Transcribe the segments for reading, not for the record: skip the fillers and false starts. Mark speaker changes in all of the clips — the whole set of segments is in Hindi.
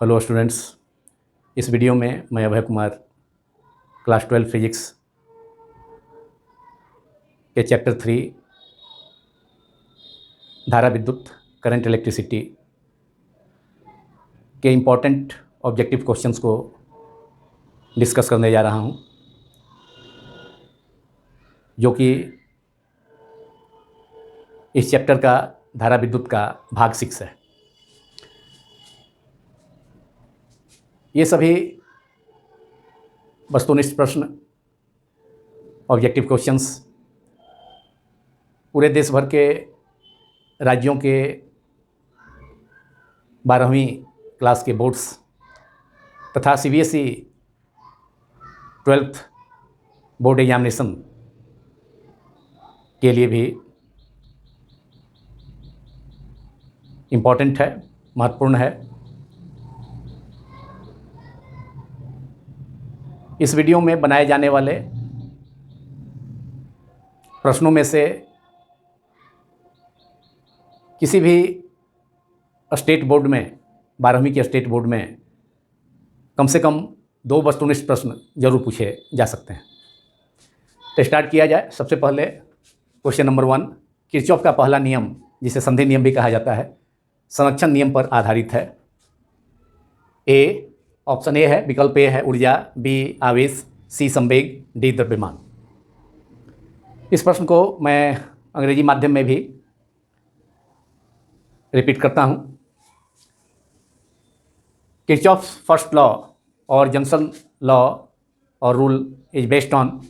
Speaker 1: हेलो स्टूडेंट्स, इस वीडियो में मैं अभय कुमार क्लास 12 फिजिक्स के चैप्टर 3 धारा विद्युत करंट इलेक्ट्रिसिटी के इम्पॉर्टेंट ऑब्जेक्टिव क्वेश्चंस को डिस्कस करने जा रहा हूं, जो कि इस चैप्टर का धारा विद्युत का भाग 6 है। ये सभी वस्तुनिष्ठ प्रश्न ऑब्जेक्टिव क्वेश्चंस पूरे देश भर के राज्यों के 12वीं क्लास के बोर्ड्स तथा CBSE 12th बोर्ड एग्जामिनेशन के लिए भी इम्पॉर्टेंट है, महत्वपूर्ण है। इस वीडियो में बनाए जाने वाले प्रश्नों में से किसी भी स्टेट बोर्ड में, 12वीं के स्टेट बोर्ड में कम से कम 2 वस्तुनिष्ठ प्रश्न जरूर पूछे जा सकते हैं। तो स्टार्ट किया जाए। सबसे पहले क्वेश्चन नंबर 1, किरचॉफ का पहला नियम, जिसे संधि नियम भी कहा जाता है, संरक्षण नियम पर आधारित है। ऑप्शन ए है, विकल्प ए है ऊर्जा, बी आवेश, सी संवेग, डी द्रव्यमान। इस प्रश्न को मैं अंग्रेजी माध्यम में भी रिपीट करता हूं। किरचॉफ्स फर्स्ट लॉ और जंक्शन लॉ और rule is based on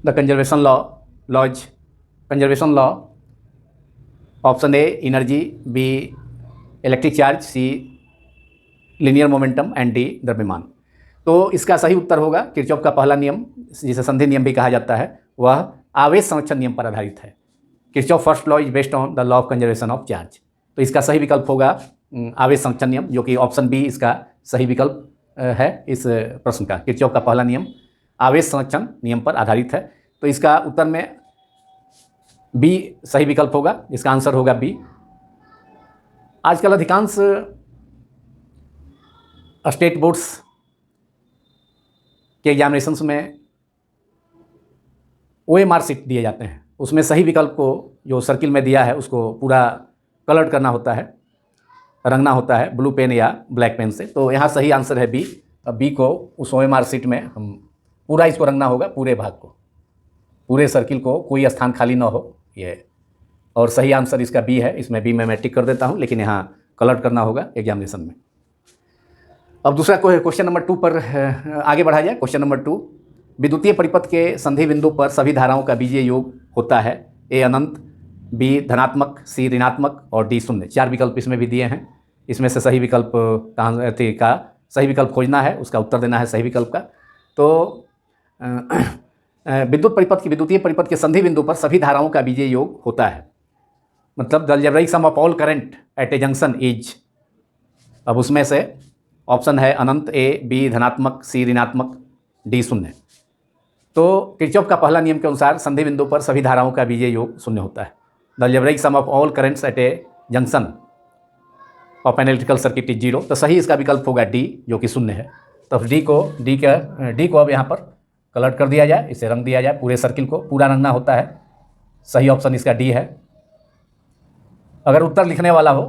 Speaker 1: the conservation laws conservation law. Option A energy, B electric charge, C linear momentum and D द्रव्यमान। तो इसका सही उत्तर होगा किरचॉफ का पहला नियम, जिसे संधि नियम भी कहा जाता है, वह आवेश संरक्षण नियम पर आधारित है। Kirchhoff first law is based on the law of conservation of charge. तो इसका सही विकल्प होगा आवेश संरक्षण नियम, जो कि ऑप्शन बी इसका सही विकल्प है इस प्रश्न का। किरचॉफ का पहला नियम आवेश संरक्षण नियम पर आधारित है। तो इसका उत्तर में बी सही विकल्प होगा, इसका आंसर होगा बी। आजकल अधिकांश स्टेट बोर्ड्स के एग्जामिनेशंस में OMR शीट दिए जाते हैं। उसमें सही विकल्प को, जो सर्किल में दिया है, उसको पूरा कलर करना होता है, रंगना होता है ब्लू पेन या ब्लैक पेन से। तो यहाँ सही आंसर है बी। अब बी को उस OMR शीट में हम पूरा इसको रंगना होगा, पूरे भाग को, पूरे सर्किल को, कोई स्थान खाली ना हो ये। और सही आंसर इसका बी है। इसमें बी में मैं टिक कर देता हूँ, लेकिन यहाँ कलर करना होगा एग्जामिनेशन में। अब दूसरा क्वेश्चन नंबर 2 पर आगे बढ़ा जाए। क्वेश्चन नंबर 2, विद्युतीय परिपथ के संधि बिंदु पर सभी धाराओं का बीजीय योग होता है। ए अनंत, बी धनात्मक, सी ऋणात्मक और डी शून्य। 4 विकल्प इसमें भी दिए हैं। इसमें से सही विकल्प का सही विकल्प खोजना है, उसका उत्तर देना है सही विकल्प का। तो विद्युत परिपथ की विद्युतीय परिपथ के संधि बिंदु पर सभी धाराओं का बीजीय योग होता है, मतलब the algebraic sum of all current at a junction is. अब उसमें से ऑप्शन है अनंत, ए, बी धनात्मक, सी ऋणात्मक, डी शून्य। तो किरचॉफ का पहला नियम के अनुसार संधि बिंदु पर सभी धाराओं का बीजीय योग शून्य होता है। The algebraic sum of all currents at a junction of an electrical circuit is 0। तो सही इसका विकल्प होगा डी, जो कि शून्य है। तो डी को अब यहाँ पर कलर कर दिया जाए, इसे रंग दिया जाए, पूरे सर्किल को पूरा रंगना होता है। सही ऑप्शन इसका डी है। अगर उत्तर लिखने वाला हो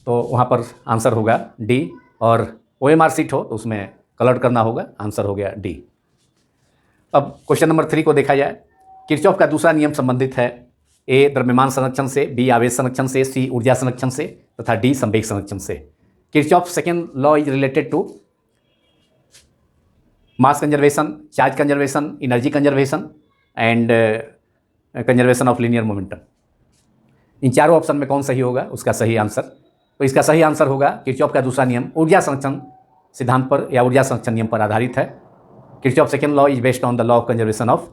Speaker 1: तो वहाँ पर आंसर होगा डी, और OMR शीट हो तो उसमें कलर करना होगा, आंसर हो गया डी। अब क्वेश्चन नंबर 3 को देखा जाए। किरचॉफ का दूसरा नियम संबंधित है ए द्रव्यमान संरक्षण से, बी आवेश संरक्षण से, सी ऊर्जा संरक्षण से तथा डी संवेग संरक्षण से। Kirchhoff second law is related to mass conservation, charge conservation, energy conservation and conservation of linear momentum. इन चारों ऑप्शन में कौन सही होगा उसका सही आंसर? तो इसका सही आंसर होगा किरचॉफ का दूसरा नियम ऊर्जा संरक्षण सिद्धांत पर या ऊर्जा संरक्षण नियम पर आधारित है। Kirchhoff second law is based on the law of conservation of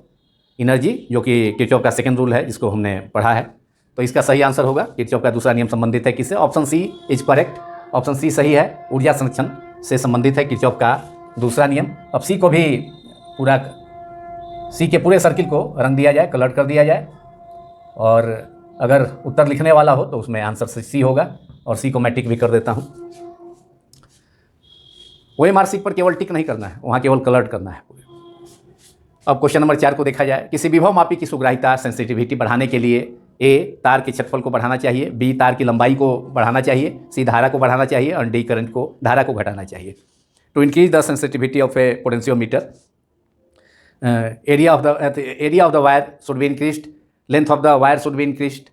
Speaker 1: energy, जो कि किरचॉफ का सेकेंड रूल है, जिसको हमने पढ़ा है। तो इसका सही आंसर होगा किरचॉफ का दूसरा नियम संबंधित है किससे? Option C is correct. Option C सही है, ऊर्जा संरक्षण से संबंधित है किरचॉफ का दूसरा नियम। अब सी को भी पूरा, सी के पूरे सर्किल को रंग दिया जाए, कलर कर दिया जाए, और अगर उत्तर लिखने वाला हो तो उसमें आंसर सी होगा। और सी को मैं टिक भी कर देता हूँ। OMR शीट पर केवल टिक नहीं करना है, वहाँ केवल कलर्ड करना है। अब क्वेश्चन नंबर 4 को देखा जाए। किसी विभव मापी की सुग्राह्यता सेंसिटिविटी बढ़ाने के लिए ए तार के क्षेत्रफल को बढ़ाना चाहिए, बी तार की लंबाई को बढ़ाना चाहिए, सी धारा को बढ़ाना चाहिए और डी करंट को धारा को घटाना चाहिए। To increase the sensitivity of a potentiometer, area of the wire should be increased, length of the wire should be increased,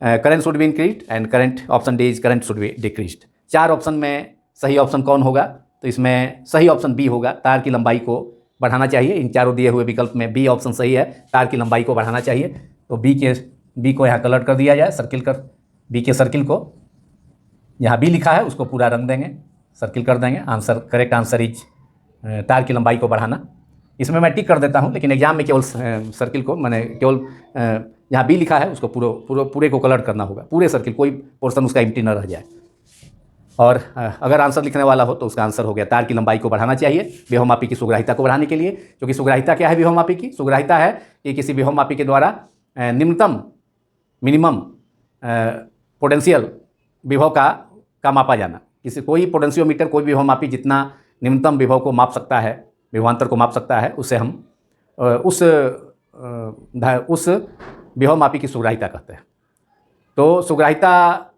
Speaker 1: current should be increased and current option D is current should be decreased. 4 option में सही ऑप्शन कौन होगा? तो इसमें सही ऑप्शन बी होगा, तार की लंबाई को बढ़ाना चाहिए। इन चारों दिए हुए विकल्प में बी ऑप्शन सही है, तार की लंबाई को बढ़ाना चाहिए। तो बी को यहाँ कलर कर दिया जाए, सर्किल कर, बी के सर्किल को यहाँ बी लिखा है उसको पूरा रंग देंगे, सर्किल कर देंगे। आंसर, करेक्ट आंसर इज तार की लंबाई को बढ़ाना। इसमें मैं टिक कर देता हूँ, लेकिन एग्जाम में केवल सर्किल को मैंने केवल यहाँ बी लिखा है उसको पूरे को कलर करना होगा, पूरे सर्किल, कोई पोर्शन उसका एम्प्टी न रह जाए। और अगर आंसर लिखने वाला हो तो उसका आंसर हो गया तार की लंबाई को बढ़ाना चाहिए विभवमापी की सुग्राह्यता को बढ़ाने के लिए। क्योंकि सुग्राह्यता क्या है विभवमापी की? सुग्राह्यता है कि किसी विभवमापी के द्वारा निम्नतम मिनिमम पोटेंशियल विभव का मापा जाना। कोई पोटेंशियोमीटर, कोई विभवमापी जितना निम्नतम विभव को माप सकता है, विभवांतर को माप सकता है, उसे हम उस विभवमापी की सुग्राह्यता कहते हैं। तो सुग्राह्यता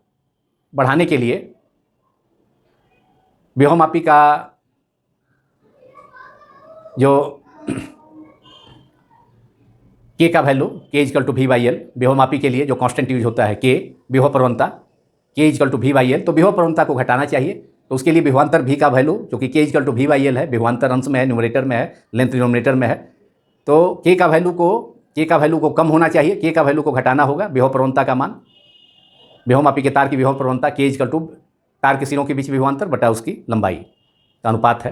Speaker 1: बढ़ाने के लिए विभवमापी का जो के का वैल्यू के इजकल टू V/L, विभवमापी के लिए जो कांस्टेंट यूज होता है के, विभव प्रवणता के इजकल टू V/L, तो विभव प्रवणता को घटाना चाहिए। तो उसके लिए विभवांतर V का वैल्यू, जो कि के इजकल टू V/L है, विभवांतर अंश में है, न्यूमरेटर में है, लेंथ डिनोमिनेटर में है। तो के का वैल्यू को कम होना चाहिए, के का वैल्यू को घटाना होगा। विभव प्रवणता का मान, विभवमापी के तार की विभव प्रवणता के इजकल टू तार के सिरों के बीच विभवांतर बटा उसकी लंबाई का अनुपात है।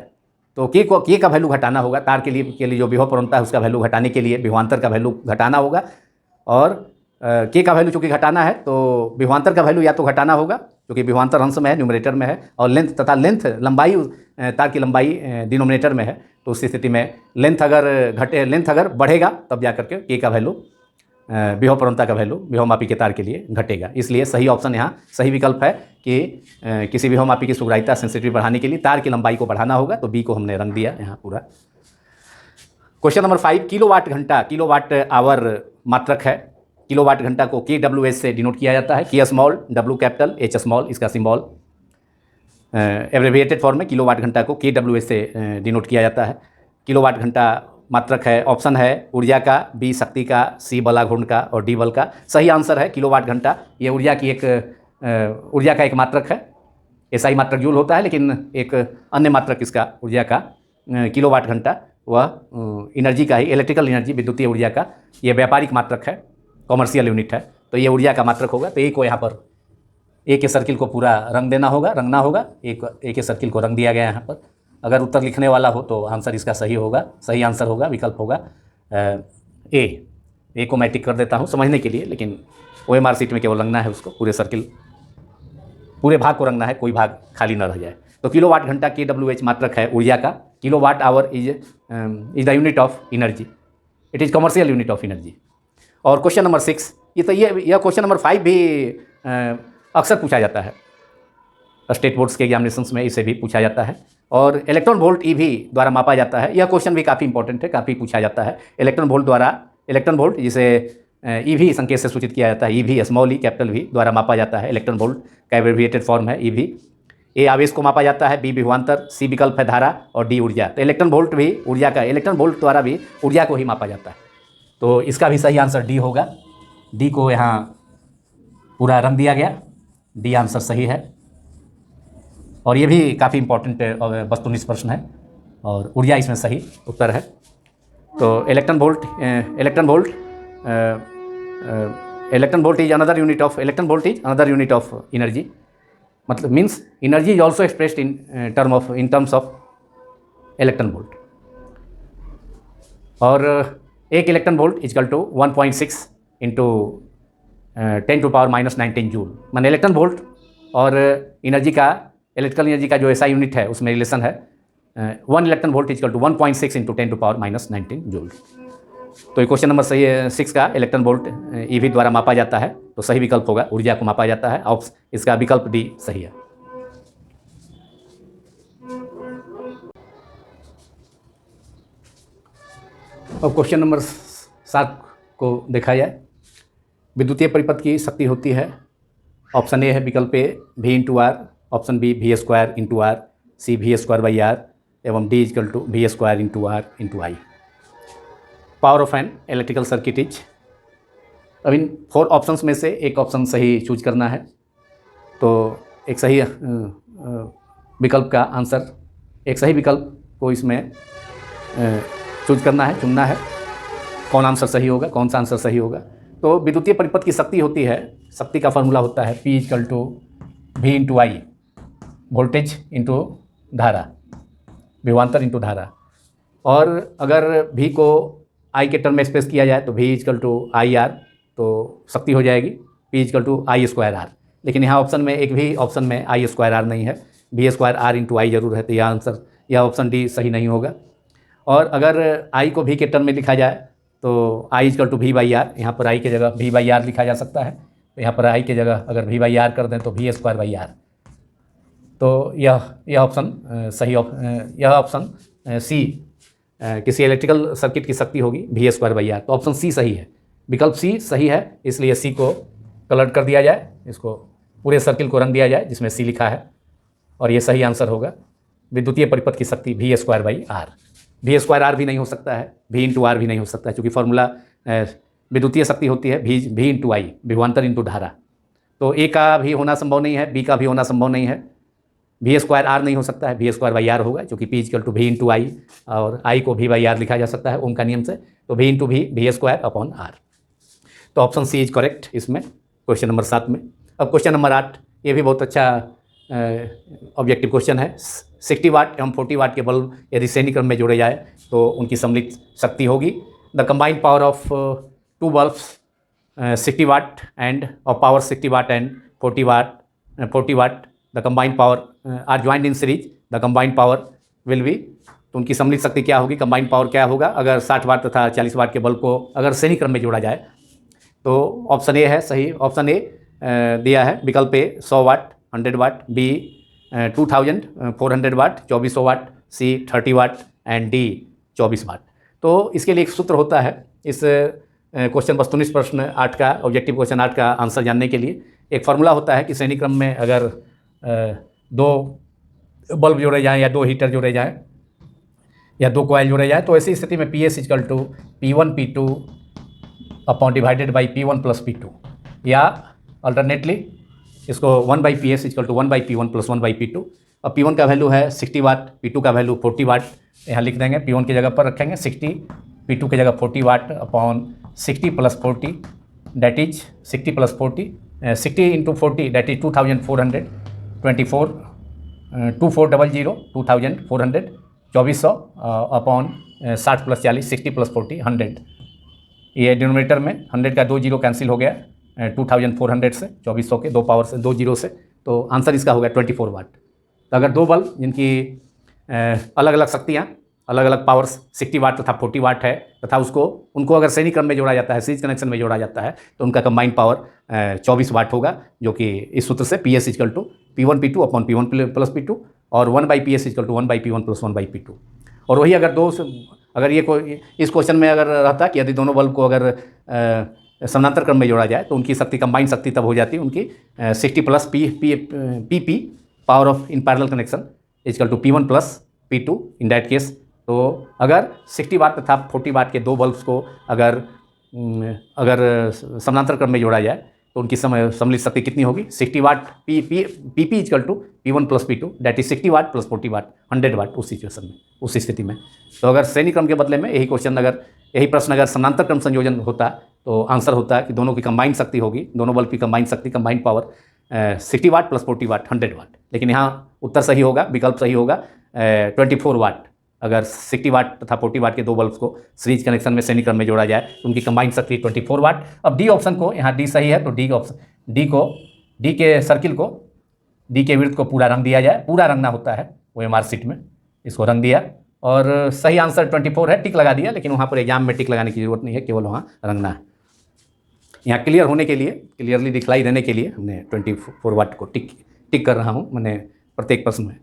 Speaker 1: तो के का वैल्यू घटाना होगा, तार के लिए जो विभव प्रवणता है उसका वैल्यू घटाने के लिए विभवांतर का वैल्यू घटाना होगा। और के का वैल्यू चूँकि घटाना है तो विभवांतर का वैल्यू या तो घटाना होगा, क्योंकि विभवांतर अंश में है, न्यूमरेटर में है, और लेंथ लंबाई, तार की लंबाई डिनोमिनेटर में है। तो उस स्थिति में लेंथ अगर बढ़ेगा तब जा करके के का वैल्यू, विभव प्रवणता का वैल्यू विभवमापी के तार के लिए घटेगा। इसलिए सही ऑप्शन यहाँ सही विकल्प है कि किसी विभवमापी की सुग्राह्यता सेंसिटिविटी बढ़ाने के लिए तार की लंबाई को बढ़ाना होगा। तो बी को हमने रंग दिया यहाँ पूरा। क्वेश्चन नंबर 5, किलोवाट घंटा, किलोवाट आवर मात्रक है। किलोवाट घंटा को kWh से डिनोट किया जाता है। K small, W capital, H small इसका सिंबल, एब्रिविएटेड फॉर्म में किलोवाट घंटा को kWh से डिनोट किया जाता है। किलोवाट घंटा मात्रक है। ऑप्शन है ऊर्जा का, बी शक्ति का, सी बलाघूर्ण का और डी बल का। सही आंसर है किलोवाट घंटा। ये ऊर्जा का एक मात्रक है। SI मात्रक जूल होता है, लेकिन एक अन्य मात्रक इसका ऊर्जा का किलोवाट घंटा, वह एनर्जी का ही, इलेक्ट्रिकल एनर्जी, विद्युतीय ऊर्जा का ये व्यापारिक मात्रक है, कॉमर्शियल यूनिट है। तो ये ऊर्जा का मात्रक होगा। तो ए को यहाँ पर, ए के सर्किल को पूरा रंगना होगा। ए के सर्किल को रंग दिया गया यहाँ पर। अगर उत्तर लिखने वाला हो तो आंसर इसका सही होगा, सही आंसर होगा, विकल्प होगा ए को मैं टिक कर देता हूँ समझने के लिए, लेकिन OMR शीट में केवल रंगना है उसको, पूरे सर्किल, पूरे भाग को रंगना है, कोई भाग खाली न रह जाए। तो किलोवाट घंटा kWh मात्रक है ऊर्जा का। Kilowatt hour is the unit of energy, it is commercial unit of energy. और क्वेश्चन नंबर 6, यह क्वेश्चन नंबर 5 भी अक्सर पूछा जाता है, स्टेट बोर्ड्स के एग्जामिनेशंस में इसे भी पूछा जाता है। और इलेक्ट्रॉन वोल्ट EV द्वारा मापा जाता है। यह क्वेश्चन भी काफ़ी इंपॉर्टेंट है, काफ़ी पूछा जाता है। इलेक्ट्रॉन वोल्ट जिसे EV संकेत से सूचित किया जाता है, EV small E capital V द्वारा मापा जाता है। इलेक्ट्रॉन वोल्ट का एब्रिविएटेड फॉर्म है EV। ए आवेश को मापा जाता है, बी विभवांतर, सी विकल्प है धारा और डी ऊर्जा। तो इलेक्ट्रॉन वोल्ट भी ऊर्जा का, इलेक्ट्रॉन वोल्ट द्वारा भी ऊर्जा को ही मापा जाता है। तो इसका भी सही आंसर डी होगा। डी को यहाँ पूरा रंग दिया गया, डी आंसर सही है। और ये भी काफ़ी इंपॉर्टेंट वस्तुनिष्ठ प्रश्न है और ऊर्जा इसमें सही उत्तर है। तो electron volt is another unit of energy, मतलब means energy is also expressed in terms of electron volt. और एक electron volt is equal to 1.6 into 10⁻⁻19 joule. माने इलेक्ट्रॉन वोल्ट और एनर्जी का, इलेक्ट्रिकल एनर्जी का जो SI यूनिट है उसमें रिलेशन है 1 electron volt is equal to 1.6 into 10⁻⁻19 joule. तो ये क्वेश्चन नंबर 6 का इलेक्ट्रॉन वोल्ट EV द्वारा मापा जाता है तो सही विकल्प होगा ऊर्जा को मापा जाता है। इसका विकल्प डी सही है। अब क्वेश्चन नंबर 7 को देखा जाए। विद्युतीय परिपथ की शक्ति होती है, ऑप्शन ए है विकल्प A V into R, option B V square into R, C V square by R एवं D is equal to V square into R into I. Power of an electrical circuit is. अब इन 4 ऑप्शंस में से एक ऑप्शन सही चूज करना है। तो एक सही विकल्प का आंसर, एक सही विकल्प को इसमें चूज करना है, चुनना है। कौन आंसर सही होगा, कौन सा आंसर सही होगा। तो विद्युतीय परिपथ की शक्ति होती है, शक्ति का फॉर्मूला होता है P is equal to V into I, voltage into धारा, विभवांतर इंटू धारा। और अगर V को I के टर्म में एक्सप्रेस किया जाए तो V equal to I R, तो शक्ति हो जाएगी P is equal to I square R. लेकिन यहाँ ऑप्शन में एक भी ऑप्शन में आई स्क्वायर आर नहीं है, V स्क्वायर आर इंटू आई जरूर है। तो यह आंसर, यह ऑप्शन डी सही नहीं होगा। और अगर I को V के टर्म में लिखा जाए तो I equal to V by R, यहाँ पर I की जगह V बाई आर लिखा जा सकता है। तो यहाँ पर I की जगह अगर V बाई आर कर दें तो V स्क्वायर बाई आर। तो यह ऑप्शन सही, यह ऑप्शन सी किसी इलेक्ट्रिकल सर्किट की शक्ति होगी V स्क्वायर बाई आर। तो ऑप्शन सी सही है, विकल्प सी सही है। इसलिए सी को कलर कर दिया जाए, इसको पूरे सर्किल को रंग दिया जाए जिसमें सी लिखा है, और ये सही आंसर होगा। विद्युतीय परिपथ की शक्ति V square by R. V square R भी नहीं हो सकता है, V इंटू आर भी नहीं हो सकता है, क्योंकि फॉर्मूला विद्युतीय शक्ति होती है V इंटू आई, विभवांतर इंटू धारा। तो ए का भी होना संभव नहीं है, बी का भी होना संभव नहीं है। V स्क्वायर आर नहीं हो सकता है, V स्क्वायर बाई आर होगा, क्योंकि P is equal to V into I, और I को V बाई आर लिखा जा सकता है ओम का नियम से। तो V into V square upon R. तो ऑप्शन सी इज करेक्ट इसमें, क्वेश्चन नंबर 7 में। अब क्वेश्चन नंबर 8, ये भी बहुत अच्छा ऑब्जेक्टिव क्वेश्चन है। 60 वाट एवं 40 वाट के बल्ब यदि श्रेणी क्रम में जोड़े जाए तो उनकी सम्मिलित शक्ति होगी। The combined power of 2 bulbs 60 watt and of power 60 watt and 40 watt the combined power are joined in series, the combined power will be. तो उनकी सम्मिलित शक्ति क्या होगी, कंबाइंड पावर क्या होगा अगर 60 वाट तथा 40 वाट के बल्ब को अगर श्रेणी क्रम में जोड़ा जाए। तो ऑप्शन ए है सही, ऑप्शन ए दिया है विकल्प A 100 watt 100 watt, B 2400 watt 2400 watt, C 30 watt and D 24 watt. तो इसके लिए एक सूत्र होता है। इस क्वेश्चन वस्तुनिष्ठ प्रश्न 8 का, ऑब्जेक्टिव क्वेश्चन 8 का आंसर जानने के लिए एक फार्मूला होता है कि श्रेणी क्रम में अगर 2 बल्ब जोड़े जाएँ या 2 हीटर जोड़े जाएँ या 2 कॉइल जोड़े जाएँ, तो ऐसी स्थिति में PS equal to P1 P2 upon divided by P1 plus P2, या अल्टरनेटली इसको 1/PS is equal to 1/P1 plus 1/P2। अब P1 का वैल्यू है 60 वाट, P2 का वैल्यू 40 वाट, यहाँ लिख देंगे। P1 की जगह पर रखेंगे 60, P2 की जगह 40 watt upon 60 plus 40 that is 60 plus 40, 60 into 40 that is 2400, 24 2400 2400 2400 upon 60 plus 40 60 plus 40 100। ये डिनोमिनेटर में 100 का 2 जीरो कैंसिल हो गया 2400 से, 2400 के 2 पावर से 2 जीरो से। तो आंसर इसका होगा 24 वाट। तो अगर 2 बल्ब जिनकी अलग अलग शक्तियाँ, अलग अलग पावर्स 60 वाट तथा 40 वाट है, तथा उनको अगर श्रेणी क्रम में जोड़ा जाता है, सीरीज कनेक्शन में जोड़ा जाता है, तो उनका कंबाइंड पावर 24 वाट होगा, जो कि इस सूत्र से PS equal to P1 P2 upon P1 plus P2 और 1/PS is equal to 1/P1 plus 1/P2। और वही अगर ये कोई इस क्वेश्चन में अगर रहता कि यदि दोनों बल्ब को अगर समानांतर क्रम में जोड़ा जाए तो उनकी शक्ति, कंबाइंड शक्ति तब हो जाती है उनकी 60 plus PP power of in parallel connection equal to P1 plus P2 in that case. तो अगर 60 वाट तथा 40 वाट के 2 बल्ब्स को अगर समानांतर क्रम में जोड़ा जाए तो उनकी सम्मिलित शक्ति कितनी होगी, 60 watt PP equal to P1 plus P2 that is 60 watt plus 40 watt 100 watt उस सिचुएशन में, उस स्थिति में। तो अगर श्रेणी क्रम के बदले में यही प्रश्न अगर समानांतर क्रम संयोजन होता तो आंसर होता कि दोनों की कंबाइंड शक्ति होगी, दोनों बल्ब की कंबाइंड शक्ति, combined power 60 watt plus 40 watt 100 वाट। लेकिन यहाँ उत्तर सही होगा, विकल्प सही होगा 24 वाट। अगर 60 वाट तथा 40 वाट के 2 बल्ब्स को सीरीज कनेक्शन में श्रेणी क्रम में जोड़ा जाए तो उनकी कंबाइंड शक्ति 24 वाट। अब डी ऑप्शन को, यहाँ डी सही है तो डी के सर्किल को, डी के वृत्त को पूरा रंग दिया जाए। पूरा रंगना होता है OMR शीट में, इसको रंग दिया और सही आंसर 24 है, टिक लगा दिया। लेकिन वहाँ पर एग्जाम में टिक लगाने की जरूरत नहीं है, केवल वहाँ रंगना है। यहाँ क्लियर होने के लिए, क्लियरली दिखलाई देने के लिए हमने 24 वाट को टिक कर रहा हूँ मैंने प्रत्येक प्रश्न में।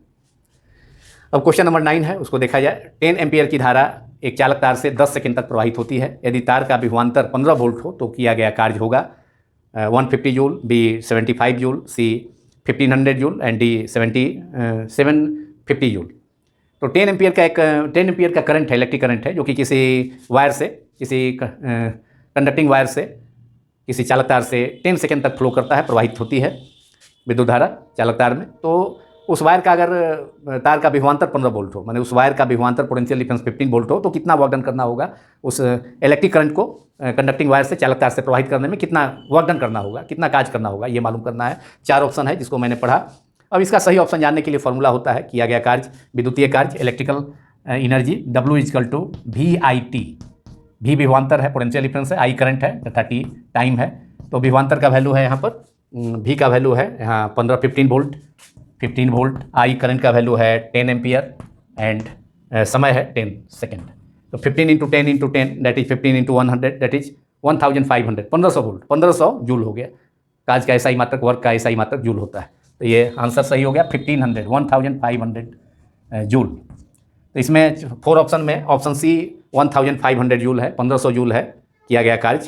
Speaker 1: अब क्वेश्चन नंबर 9 है, उसको देखा जाए। 10 एम्पियर की धारा एक चालक तार से 10 सेकंड तक प्रवाहित होती है। यदि तार का विभवांतर 15 वोल्ट हो तो किया गया कार्य होगा 150 joule, B 75 joule, C 1500 joule and D 750 joule. तो 10 एम्पियर का करंट है, इलेक्ट्रिक करंट है, जो कि किसी वायर से, किसी कंडक्टिंग वायर से, किसी चालक तार से 10 सेकंड तक फ्लो करता है, प्रवाहित होती है विद्युत धारा चालक तार में। तो उस वायर का अगर तार का विभवांतर 15 वोल्ट हो, माने उस वायर का विभवांतर पोटेंशियल डिफरेंस 15 वोल्ट हो, तो कितना वर्क डन करना होगा उस इलेक्ट्रिक करंट को कंडक्टिंग वायर से चालक तार से प्रवाहित करने में, कितना वर्क डन करना होगा, कितना कार्य करना होगा, ये मालूम करना है। 4 ऑप्शन है जिसको मैंने पढ़ा। अब इसका सही ऑप्शन जानने के लिए फॉर्मूला होता है किया गया कार्य, विद्युतीय कार्य, electrical energy, W = VIT। V विभवांतर है, पोटेंशियल डिफरेंस है, I करंट है तथा T टाइम है। तो विभवांतर का वैल्यू है यहाँ पर, V का वैल्यू है यहाँ 15 वोल्ट, 15 वोल्ट। I करंट का वैल्यू है 10 एम्पियर एंड समय है 10 सेकेंड। तो 15 × 10 × 10 that is 15 × 100 that is 1500, 1500 volt, 1500 joule हो गया। कार्य का SI मात्रक, वर्क का SI मात्रक जूल होता है। तो ये आंसर सही हो गया 1500 जूल। तो इसमें 4 ऑप्शन में ऑप्शन सी 1500 जूल है, 1500 जूल है किया गया कार्य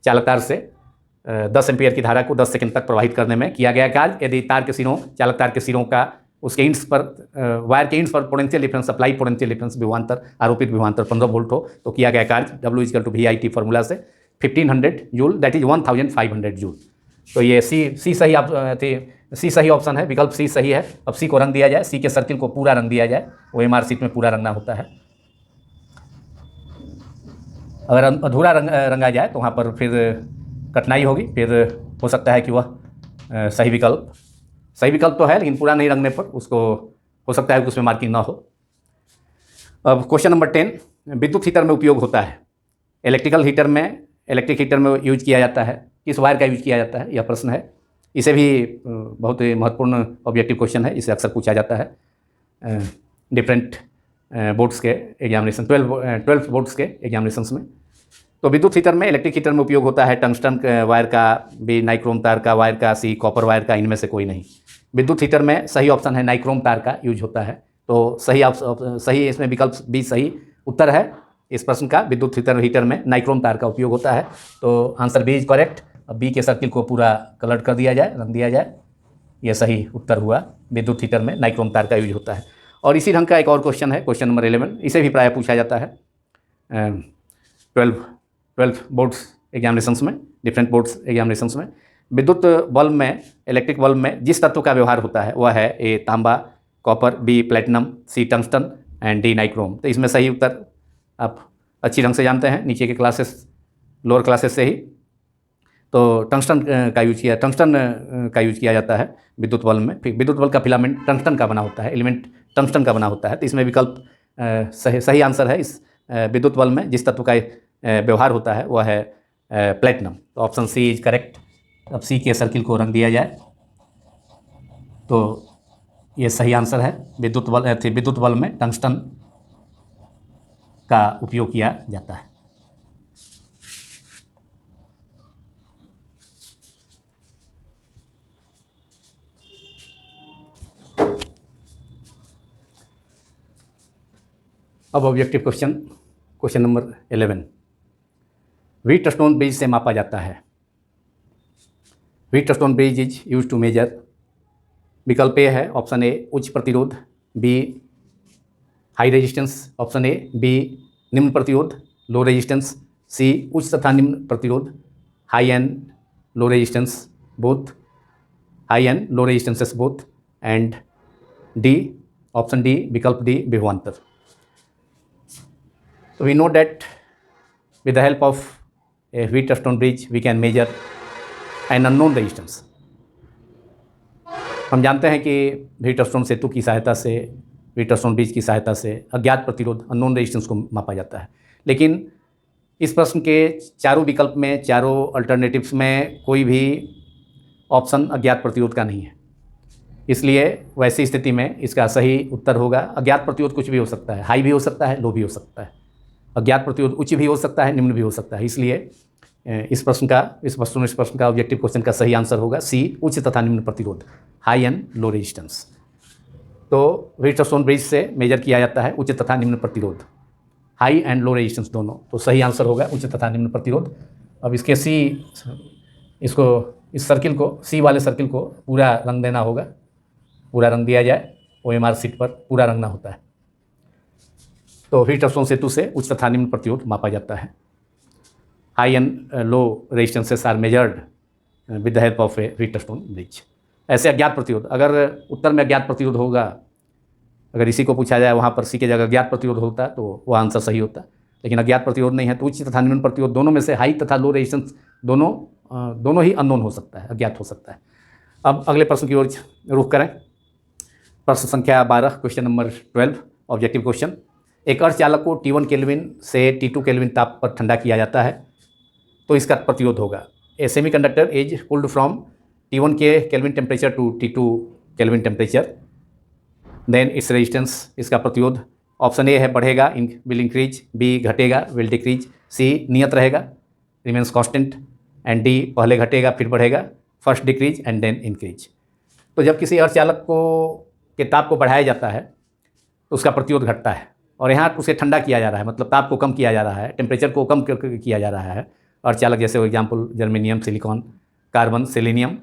Speaker 1: चालक तार से 10 एम्पियर की धारा को 10 सेकंड तक प्रवाहित करने में किया गया कार्य। यदि तार के सिरों, चालक तार के सिरों का उसके इंड्स पर, वायर के इंड्स पर potential difference, apply potential difference विभवांतर, आरोपित विभवांतर 15 वोल्ट हो तो किया गया कार्य W = VIT फॉर्मूला से 1500 जूल दैट इज 1500 जूल। तो ये सी सही सी सही ऑप्शन है, विकल्प सी सही है। अब सी को रंग दिया जाए, सी के सर्किल को पूरा रंग दिया जाए, OMR शीट में पूरा रंगना होता है। अगर अधूरा रंगा जाए तो वहाँ पर फिर कठिनाई होगी, फिर हो सकता है कि वह सही विकल्प तो है लेकिन पूरा नहीं रंगने पर उसको हो सकता है कि उसमें मार्किंग ना हो। अब क्वेश्चन नंबर 10, विद्युत हीटर में उपयोग होता है। इलेक्ट्रिक हीटर में यूज किया जाता है, किस वायर का यूज किया जाता है, यह प्रश्न है। इसे भी बहुत ही महत्वपूर्ण ऑब्जेक्टिव क्वेश्चन है, इसे अक्सर पूछा जाता है डिफरेंट बोर्ड्स के एग्जामिनेशन, 12 बोर्ड्स के एग्जामिनेशंस में। तो विद्युत हीटर में, इलेक्ट्रिक हीटर में उपयोग होता है टंगस्टन वायर का, बी नाइक्रोम तार का वायर का, सी कॉपर वायर का, इनमें से कोई नहीं। विद्युत हीटर में सही ऑप्शन है नाइक्रोम तार का यूज होता है। तो सही इसमें विकल्प बी सही उत्तर है इस प्रश्न का। विद्युत हीटर में नाइक्रोम तार का उपयोग होता है। तो आंसर बी इज करेक्ट। अब बी के सर्किल को पूरा कलर कर दिया जाए, रंग दिया जाए, यह सही उत्तर हुआ। विद्युत हीटर में नाइक्रोम तार का यूज होता है। और इसी ढंग का एक और क्वेश्चन है, क्वेश्चन नंबर 11, इसे भी प्रायः पूछा जाता है 12 बोर्ड्स एग्जामिनेशंस में, डिफरेंट बोर्ड्स एग्जामिनेशंस में। विद्युत बल्ब में, इलेक्ट्रिक बल्ब में जिस तत्व का व्यवहार होता है वह है ए तांबा, copper, B platinum, C tungsten and D nichrome. तो इसमें सही उत्तर आप अच्छी ढंग से जानते हैं नीचे के क्लासेस, लोअर क्लासेस से ही। तो टंगस्टन का यूज किया जाता है विद्युत बल्ब में। विद्युत बल्ब का फिलामेंट टंगस्टन का बना होता है, एलिमेंट टंगस्टन का बना होता है। तो इसमें विकल्प सही आंसर है। इस विद्युत बल्ब में जिस तत्व का व्यवहार होता है वह है प्लेटिनम। तो ऑप्शन सी इज करेक्ट। अब सी के सर्किल को रंग दिया जाए तो ये सही आंसर है। विद्युत बल्ब में टंगस्टन का उपयोग किया जाता है। अब objective question number 11, Wheatstone bridge से मापा जाता है। Wheatstone bridge is use to measure. विकल्प ए है ऑप्शन ए उच्च प्रतिरोध, B high resistance, option A B निम्न प्रतिरोध लो रेजिस्टेंस, सी उच्च तथा निम्न प्रतिरोध high and low resistance both, high and low resistances both, and D option D विकल्प डी विभवांतर। So we know that with the help of a Wheatstone bridge we can measure an unknown resistance। हम जानते हैं कि व्हीटस्टोन सेतु की सहायता से, व्हीटस्टोन ब्रिज की सहायता से अज्ञात प्रतिरोध, अननोन रेजिस्टेंस को मापा जाता है। लेकिन इस प्रश्न के चारों विकल्प में, चारों अल्टरनेटिव्स में कोई भी ऑप्शन अज्ञात प्रतिरोध का नहीं है। इसलिए वैसी स्थिति में इसका सही उत्तर होगा अज्ञात प्रतिरोध कुछ भी हो सकता है, हाई भी हो सकता है, लो भी हो सकता है। अज्ञात प्रतिरोध उच्च भी हो सकता है, निम्न भी हो सकता है। इसलिए इस प्रश्न का ऑब्जेक्टिव क्वेश्चन का सही आंसर होगा सी, उच्च तथा निम्न प्रतिरोध, हाई एंड लो रेजिस्टेंस। तो व्हीटस्टोन ब्रिज से मेजर किया जाता है उच्च तथा निम्न प्रतिरोध, हाई एंड लो रेजिस्टेंस दोनों। तो सही आंसर होगा उच्च तथा निम्न प्रतिरोध। अब इसके इस सर्किल को, सी वाले सर्किल को पूरा रंग देना होगा, पूरा रंग दिया जाए। OMR शीट पर पूरा रंगना होता है। तो व्हीटस्टोन सेतु से उच्च तथा निम्न प्रतिरोध मापा जाता है। High and low resistances are measured with the help of a Wheatstone bridge. ऐसे अज्ञात प्रतिरोध, अगर उत्तर में अज्ञात प्रतिरोध होगा, अगर इसी को पूछा जाए वहाँ पर सी के जगह अज्ञात प्रतिरोध होता तो वह आंसर सही होता, लेकिन अज्ञात प्रतिरोध नहीं है। तो उच्च तथा निम्न प्रतिरोध दोनों में से हाई तथा लो रेजिस्टेंस दोनों ही अननोन हो सकता है, अज्ञात हो सकता है। अब अगले प्रश्न की ओर रुख करें। प्रश्न संख्या 12, क्वेश्चन नंबर 12, ऑब्जेक्टिव क्वेश्चन। एक अर्धचालक को T1 केल्विन से T2 केल्विन ताप पर ठंडा किया जाता है, तो इसका प्रतिरोध होगा। A semiconductor is cooled from T1 K kelvin temperature to T2 kelvin temperature, then its resistance, इसका प्रतिरोध। ऑप्शन ए है बढ़ेगा, विल इंक्रीज, बी घटेगा, विल डिक्रीज, सी नियत रहेगा, रिमेन्स कांस्टेंट, एंड डी पहले घटेगा फिर बढ़ेगा, first decrease and then increase. तो जब किसी अर्धचालक के ताप को बढ़ाया जाता है तो उसका प्रतिरोध घटता है, और यहाँ उसे ठंडा किया जा रहा है, मतलब ताप को कम किया जा रहा है, टेम्परेचर को कम किया जा रहा है। अर्धचालक जैसे for example germanium, silicon, carbon, selenium,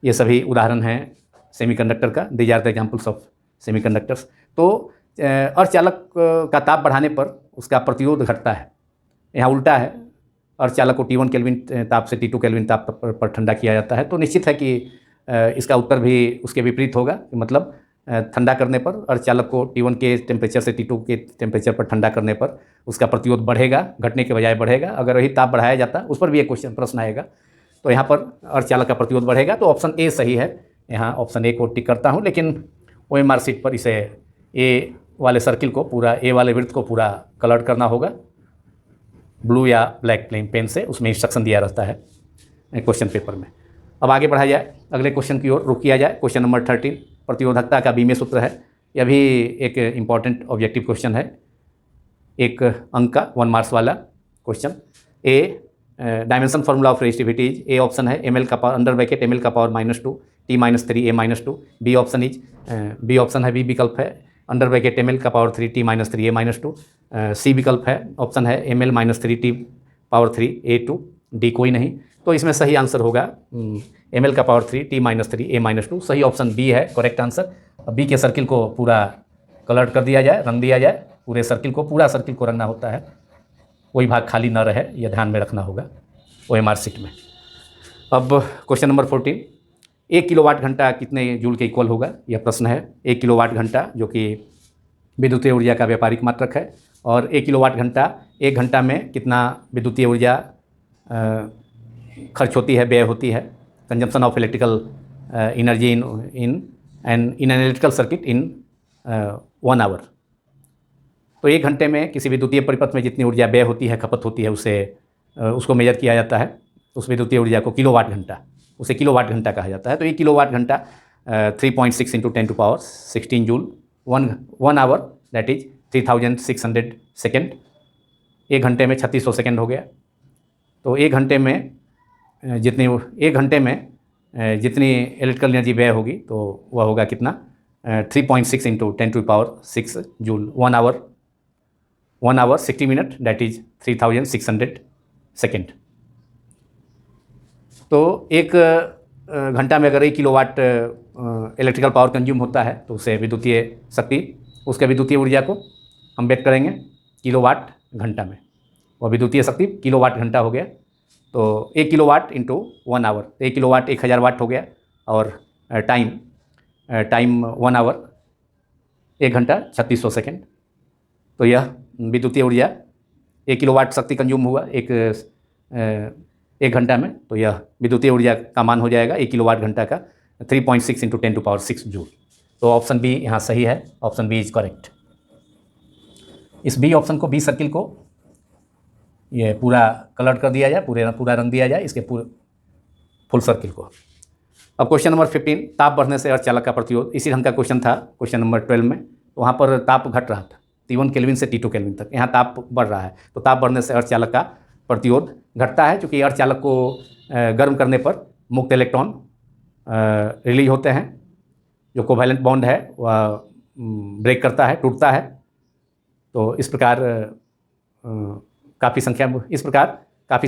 Speaker 1: ये सभी उदाहरण हैं सेमीकंडक्टर का। These are the examples of semiconductors. तो अर्धचालक का ताप बढ़ाने पर उसका प्रतिरोध घटता है। यहाँ उल्टा है, अर्धचालक को T1 केल्विन ताप से T2 केल्विन ताप पर ठंडा किया जाता है। तो निश्चित है कि इसका उत्तर भी उसके विपरीत होगा, मतलब ठंडा करने पर अर्धचालक को T1 के टेम्परेचर से T2 के टेम्परेचर पर ठंडा करने पर उसका प्रतिरोध बढ़ेगा, घटने के बजाय बढ़ेगा। अगर वही ताप बढ़ाया जाता उस पर भी एक प्रश्न आएगा, तो यहाँ पर अर्धचालक का प्रतिरोध बढ़ेगा। तो ऑप्शन ए सही है, यहाँ ऑप्शन ए को टिक करता हूँ। लेकिन OMR शीट पर इसे ए वाले सर्किल को पूरा, ए वाले वृत्त को पूरा कलर करना होगा ब्लू या ब्लैक पेन से, उसमें इंस्ट्रक्शन दिया रहता है क्वेश्चन पेपर में। अब आगे बढ़ा जाए, अगले क्वेश्चन की ओर रुक किया जाए। क्वेश्चन नंबर 13, प्रतिरोधकता का बीमे सूत्र है। यह भी एक इम्पॉर्टेंट ऑब्जेक्टिव क्वेश्चन है, एक अंक का 1 मार्क्स वाला question. A dimension formula of resistivity is, A option है ml का पावर अंडर ब्रैकेट ml का power -2 T-3 A-2। B option है, बी विकल्प है अंडर ब्रैकेट ml का पावर 3 T-3 A-2। सी विकल्प है, ऑप्शन है ml-3 T-3 A-2। डी कोई नहीं। तो इसमें सही आंसर होगा ml का पावर 3 T-3 A-2। सही ऑप्शन बी है करेक्ट आंसर। बी के सर्किल को पूरा कलर कर दिया जाए, रंग दिया जाए, पूरे सर्किल को, पूरा सर्किल को रंगना होता है, कोई भाग खाली न रहे, यह ध्यान में रखना होगा OMR शीट में। अब क्वेश्चन नंबर 14, 1 किलोवाट घंटा कितने जूल के इक्वल होगा, यह प्रश्न है। 1 किलोवाट घंटा जो कि विद्युतीय ऊर्जा का व्यापारिक मात्रक है, और 1 किलोवाट घंटा 1 घंटा में कितना विद्युतीय ऊर्जा खर्च होती है, व्यय होती है। Consumption of electrical energy in an electrical circuit in 1 hour. तो 1 घंटे में किसी विद्युतीय परिपथ में जितनी ऊर्जा व्यय होती है, खपत होती है, उसको मेजर किया जाता है। उस विद्युतीय ऊर्जा को किलोवाट घंटा, उसे किलोवाट घंटा कहा जाता है। तो 1 किलोवाट घंटा 3.6 × 10⁻16 joule, 1 hour that is 3600 second. 1 घंटे में 3600 सेकेंड हो गया। तो 1 घंटे में जितनी इलेक्ट्रिकल एनर्जी व्यय होगी तो वह होगा कितना, 3.6 × 10⁻6 joule. 1 hour 60 minute that is 3600 second. तो 1 घंटा में अगर 1 किलोवाट इलेक्ट्रिकल पावर कंज्यूम होता है तो उसे विद्युतीय शक्ति, उसके विद्युतीय ऊर्जा को हम व्यक्त करेंगे किलोवाट घंटा में, वह विद्युतीय शक्ति किलोवाट घंटा हो गया। तो 1 किलोवाट इंटू 1 आवर, 1 किलोवाट 1000 वाट हो गया, और टाइम 1 आवर 1 घंटा 3600 सेकेंड। तो यह विद्युतीय ऊर्जा 1 किलोवाट शक्ति कंज्यूम हुआ एक घंटा में, तो यह विद्युतीय ऊर्जा का मान हो जाएगा 1 किलोवाट घंटा का 3.6 × 10⁻6 जूल। तो ऑप्शन बी यहाँ सही है, ऑप्शन बी इज करेक्ट। इस बी ऑप्शन को, बी सर्किल को ये पूरा कलर कर दिया जाए, पूरा रंग दिया जाए इसके पूरे फुल सर्किल को। अब क्वेश्चन नंबर 15, ताप बढ़ने से अर्धचालक का प्रतिरोध। इसी ढंग का क्वेश्चन था क्वेश्चन नंबर 12 में, तो वहाँ पर ताप घट रहा था T1 केल्विन से T2 केल्विन तक, यहाँ ताप बढ़ रहा है। तो ताप बढ़ने से अर्धचालक का प्रतिरोध घटता है, क्योंकि अर्धचालक को गर्म करने पर मुक्त इलेक्ट्रॉन रिलीज होते हैं, जो कोवैलेंट बॉन्ड है वह ब्रेक करता है, टूटता है। तो इस प्रकार काफ़ी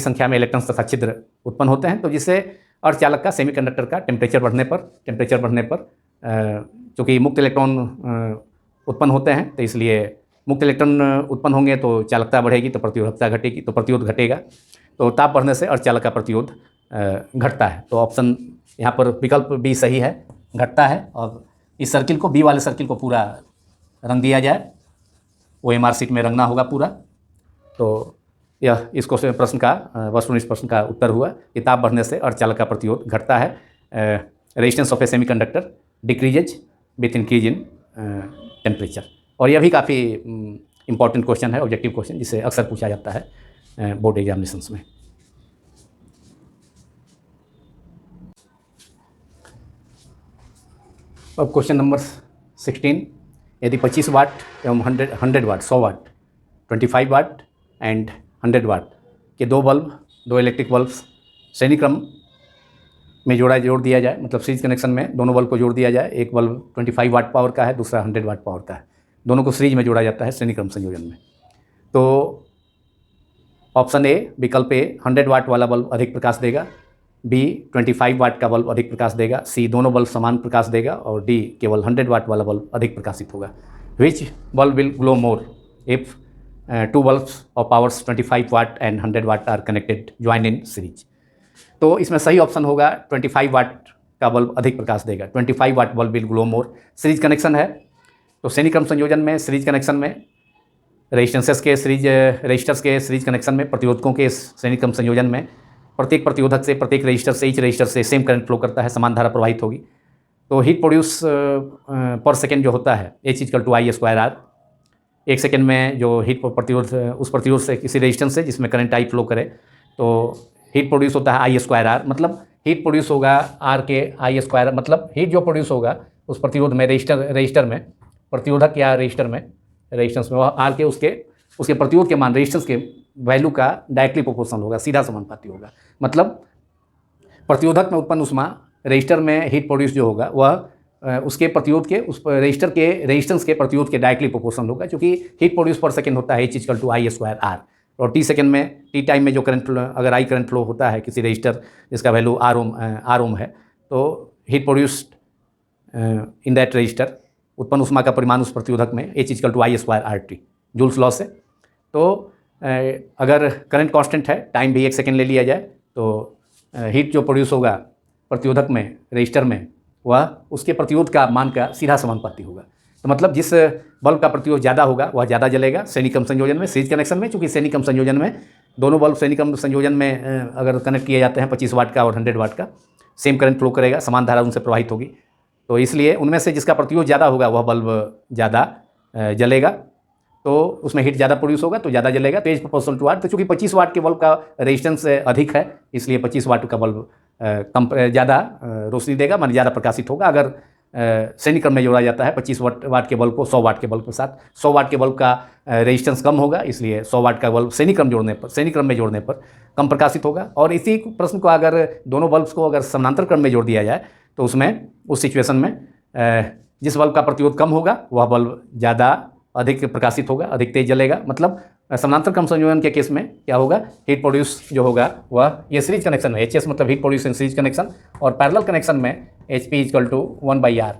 Speaker 1: संख्या में इलेक्ट्रॉन्स तथा छिद्र उत्पन्न होते हैं, तो जिससे अर्धचालक का सेमीकंडक्टर का टेम्परेचर बढ़ने पर चूँकि मुक्त इलेक्ट्रॉन उत्पन्न होते हैं, तो इसलिए मुक्त इलेक्ट्रॉन उत्पन्न होंगे तो चालकता बढ़ेगी, तो प्रतिरोधकता घटेगी, तो प्रतिरोध घटेगा। तो ताप बढ़ने से अर्धचालक का प्रतिरोध घटता है। तो ऑप्शन यहाँ पर विकल्प बी सही है, घटता है। और इस सर्किल को, बी वाले सर्किल को पूरा रंग दिया जाए, OMR शीट में रंगना होगा पूरा। तो यह इस क्वेश्चन प्रश्न का वस्तुनिष्ठ प्रश्न का उत्तर हुआ कि ताप बढ़ने से अर्धचालक का प्रतिरोध घटता है। Resistance of A semiconductor decreases with increase in temperature. और यह भी काफ़ी इंपॉर्टेंट क्वेश्चन है, ऑब्जेक्टिव क्वेश्चन, जिसे अक्सर पूछा जाता है बोर्ड एग्जामिनेशंस में। अब क्वेश्चन नंबर 16, यदि 25 वाट एवं 100 वाट, 100 वाट, 25 वाट एंड 100 वाट के दो इलेक्ट्रिक बल्ब्स श्रेणी क्रम में जोड़ दिया जाए, मतलब सीरीज कनेक्शन में दोनों बल्ब को जोड़ दिया जाए। एक बल्ब 25 वाट पावर का है, दूसरा 100 वाट पावर का है, दोनों को सीरीज में जोड़ा जाता है श्रेणी क्रम संयोजन में। तो ऑप्शन ए, विकल्प ए, 100 वाट वाला बल्ब अधिक प्रकाश देगा, बी 25 वाट का बल्ब अधिक प्रकाश देगा, सी दोनों बल्ब समान प्रकाश देगा, और डी केवल 100 वाट वाला बल्ब अधिक प्रकाशित होगा। Which bulb will glow more if two bulbs of powers 25 watt and 100 watt are connected join in series. तो इसमें सही ऑप्शन होगा 25 वाट का बल्ब अधिक प्रकाश देगा। 25 watt bulb will glow more. Series connection है, तो श्रेणी क्रम संयोजन में, सीरीज कनेक्शन में, रेजिस्टेंसेस के सीरीज, रजिस्टर्स के सीरीज कनेक्शन में, प्रतिरोधकों के श्रेणी क्रम संयोजन में प्रत्येक प्रतिरोधक से, प्रत्येक रजिस्टर से, ईच रजिस्टर से सेम करंट फ्लो करता है, समान धारा प्रवाहित होगी। तो हीट प्रोड्यूस पर सेकेंड जो होता है H=I²R। एक सेकेंड में जो हीट प्रतिरोध, उस प्रतिरोध से किसी रेजिस्टेंस से जिसमें करंट I फ्लो करे, तो हीट प्रोड्यूस होता है I²R। मतलब हीट प्रोड्यूस होगा R के I², मतलब हीट जो प्रोड्यूस होगा उस प्रतिरोध में, रजिस्टर में, प्रतिरोधक या रजिस्टर में, रेजिस्टेंस में, वह R के उसके प्रतिरोध के मान, रेजिस्टेंस के वैल्यू का डायरेक्टली प्रोपोर्शनल होगा, सीधा समानुपाती होगा। मतलब प्रतिरोधक में उत्पन्न ऊष्मा रजिस्टर में हीट प्रोड्यूस जो होगा वह उसके प्रतिरोध के, उस रजिस्टर के रेजिस्टेंस के प्रतिरोध के डायरेक्टली प्रोपोर्शनल होगा, क्योंकि हीट प्रोड्यूस पर सेकेंड होता है H=I²R। और टी सेकेंड में, टी टाइम में जो करंट, अगर I करंट फ्लो होता है किसी रजिस्टर जिसका वैल्यू R ओम है, तो heat produced in that register, उत्पन्न ऊष्मा का परिमाण उस प्रतिरोधक में H=I²RT, जूल्स लॉ से। तो अगर करंट कांस्टेंट है, टाइम भी 1 सेकेंड ले लिया जाए, तो हीट जो प्रोड्यूस होगा प्रतिरोधक में, रजिस्टर में, वह उसके प्रतिरोध का मान का सीधा समानुपाती होगा। तो मतलब जिस बल्ब का प्रतिरोध ज़्यादा होगा वह ज़्यादा जलेगा श्रेणी क्रम संयोजन में, सीरीज कनेक्शन में। चूँकि श्रेणी क्रम संयोजन में दोनों बल्ब श्रेणी क्रम संयोजन में अगर कनेक्ट किए जाते हैं, 25 वाट का और 100 वाट का, सेम करंट फ्लो करेगा, समान धारा उनसे प्रवाहित होगी। तो इसलिए उनमें से जिसका प्रतिरोध ज़्यादा होगा वह बल्ब ज़्यादा जलेगा, तो उसमें हीट ज़्यादा प्रोड्यूस होगा, तो ज़्यादा जलेगा। तो H=R। तो चूँकि 25 वाट के बल्ब का रेजिस्टेंस अधिक है, इसलिए 25 वाट का बल्ब कम ज़्यादा रोशनी देगा, मान ज़्यादा प्रकाशित होगा। अगर श्रेणी क्रम में जोड़ा जाता है 25 वाट के बल्ब को 100 वाट के बल्ब के साथ, 100 वाट के बल्ब का रेजिस्टेंस कम होगा, इसलिए 100 वाट का बल्ब श्रेणी क्रम में जोड़ने पर कम प्रकाशित होगा। और इसी प्रश्न को अगर दोनों बल्ब्स को अगर समानांतर क्रम में जोड़ दिया जाए, तो उसमें, उस सिचुएशन में जिस बल्ब का प्रतिरोध कम होगा वह बल्ब ज़्यादा अधिक प्रकाशित होगा, अधिक तेज जलेगा। मतलब समानांतर क्रम संयोजन के केस में क्या होगा, हीट प्रोड्यूस जो होगा वह, ये सीरीज कनेक्शन में HS मतलब heat produce in series connection, और पैरेलल कनेक्शन में HP=1/R।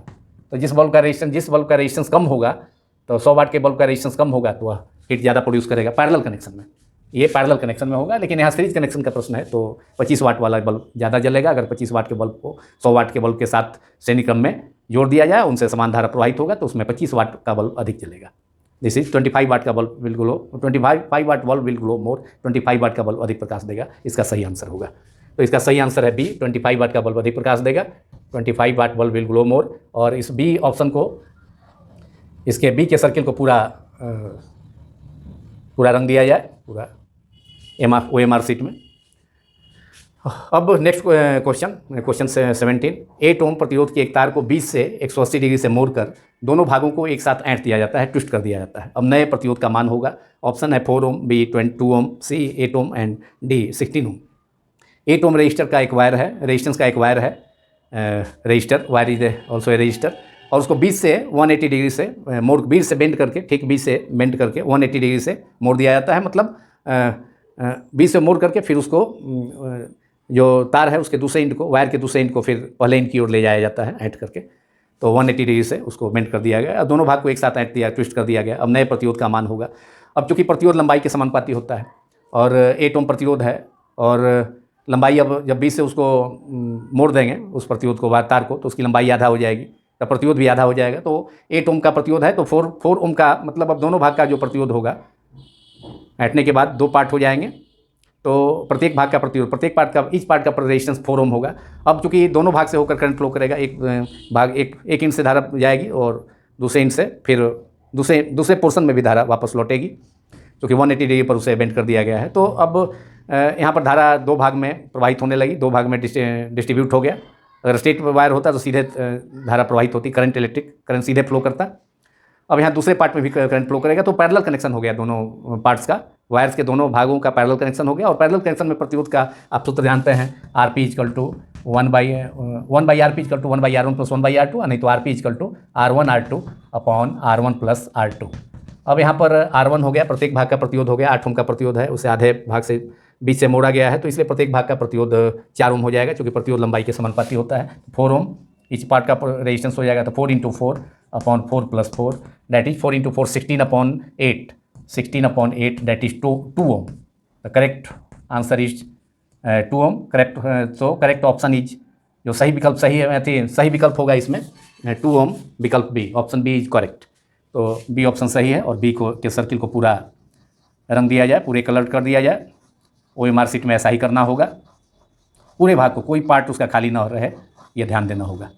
Speaker 1: तो जिस बल्ब का रेजिस्टेंस कम होगा, तो 100 वाट के बल्ब का रेजिस्टेंस कम होगा, तो वह हीट ज़्यादा प्रोड्यूस करेगा पैरेलल कनेक्शन में। ये पैरेलल कनेक्शन में होगा, लेकिन यहाँ सीरीज कनेक्शन का प्रश्न है, तो 25 वाट वाला बल्ब ज़्यादा जलेगा। अगर 25 वाट के बल्ब को 100 वाट के बल्ब के साथ श्रेणी क्रम में जोड़ दिया जाए, उनसे समान धारा प्रवाहित होगा, तो उसमें 25 वाट का बल्ब अधिक जलेगा। दिस इज 25 वाट का bulb will glow, 25 watt bulb will glow more, 25 watt का बल्ब अधिक प्रकाश देगा। इसका सही आंसर होगा। तो इसका सही आंसर है बी, 25 वाट का बल्ब अधिक प्रकाश देगा, 25 वाट बल्ब विल ग्लो मोर। और इस बी ऑप्शन को, इसके बी के सर्किल को पूरा रंग दिया जाए, पूरा OMR शीट में। अब नेक्स्ट क्वेश्चन 17। 8 ओम प्रतिरोध की एक तार को 20 से 180 डिग्री से मोड़कर दोनों भागों को एक साथ ऐंठ दिया जाता है, ट्विस्ट कर दिया जाता है। अब नए प्रतिरोध का मान होगा। ऑप्शन है 4 ohm, B 22 ohm, C 8 ohm and D 16 ohm. 8 ohm resistor का एक वायर है, रेजिस्टेंस का एक वायर है, resistor wire is also a resistor, और उसको 20 से 180 डिग्री से मोड़ 20 से बेंड करके, ठीक 20 से बेंड करके 180 डिग्री से मोड़ दिया जाता है। मतलब 20 से मोड़ करके फिर उसको जो तार है उसके दूसरे एंड को, वायर के दूसरे एंड को फिर पहले एंड की ओर ले जाया जाता है ऐंठ करके। तो 180 डिग्री से उसको बेंड कर दिया गया, दोनों भाग को एक साथ ऐंठ दिया, ट्विस्ट कर दिया गया। अब नए प्रतिरोध का मान होगा। अब चूंकि प्रतिरोध लंबाई के समानुपाती होता है और 8 ओम प्रतिरोध है और लंबाई अब जब 20 से उसको मोड़ देंगे उस प्रतिरोध को, तार को, तो उसकी लंबाई आधा हो जाएगी, तो प्रतिरोध भी आधा हो जाएगा। तो 8 ओम का प्रतिरोध है तो 4 ओम का, मतलब अब दोनों भाग का जो प्रतिरोध होगा ऐंठने के बाद 2 पार्ट हो जाएंगे। तो प्रत्येक भाग का प्रतिरोध, प्रत्येक पार्ट का, इच पार्ट का रेजिस्टेंस 4 ओम होगा। अब चूंकि दोनों भाग से होकर करंट फ्लो करेगा, एक भाग एक इंच से धारा जाएगी और दूसरे इंच से फिर दूसरे पोर्शन में भी धारा वापस लौटेगी, क्योंकि 180 डिग्री पर उसे बेंड कर दिया गया है। तो अब यहाँ पर धारा 2 भाग में प्रवाहित होने लगी, 2 भाग में डिस्ट्रीब्यूट हो गया। अगर स्ट्रेट वायर होता तो सीधे धारा प्रवाहित होती, करंट, इलेक्ट्रिक करंट सीधे फ्लो करता। अब यहाँ दूसरे पार्ट में भी करंट फ्लो करेगा, तो पैरेलल कनेक्शन हो गया दोनों पार्ट्स का, वायर्स के दोनों भागों का पैरेलल कनेक्शन हो गया। और पैरेलल कनेक्शन में प्रतिरोध का आप सूत्र जानते हैं, RP equal to 1/RP equal to 1/R1 plus 1/R2, नहीं तो RP equal to R1R2 upon R1 plus R2। अब यहाँ पर R1 हो गया, प्रत्येक भाग का प्रतिरोध हो गया, 8 ओम का प्रतिरोध है, उसे आधे भाग से 20 से मोड़ा गया है, तो इसलिए प्रत्येक भाग का प्रतिरोध 4 ओम हो जाएगा, क्योंकि प्रतिरोध लंबाई के समानुपाती होता है। 4 ओम इच पार्ट का रेजिस्टेंस हो जाएगा, तो 4 × 4 upon 4 + 4 that is 4 × 4 16 upon 8, 16 upon 8 that is 2 ohm. The correct answer is 2 ohm. Correct, so correct option is, जो सही विकल्प सही विकल्प होगा इसमें 2 ओम विकल्प B, option B is correct. तो बी ऑप्शन सही है और बी के सर्किल को पूरा रंग दिया जाए, पूरे कलर कर दिया जाए। OMR शीट में ऐसा ही करना होगा, पूरे भाग को, कोई पार्ट उसका खाली ना रहे, यह ध्यान देना होगा।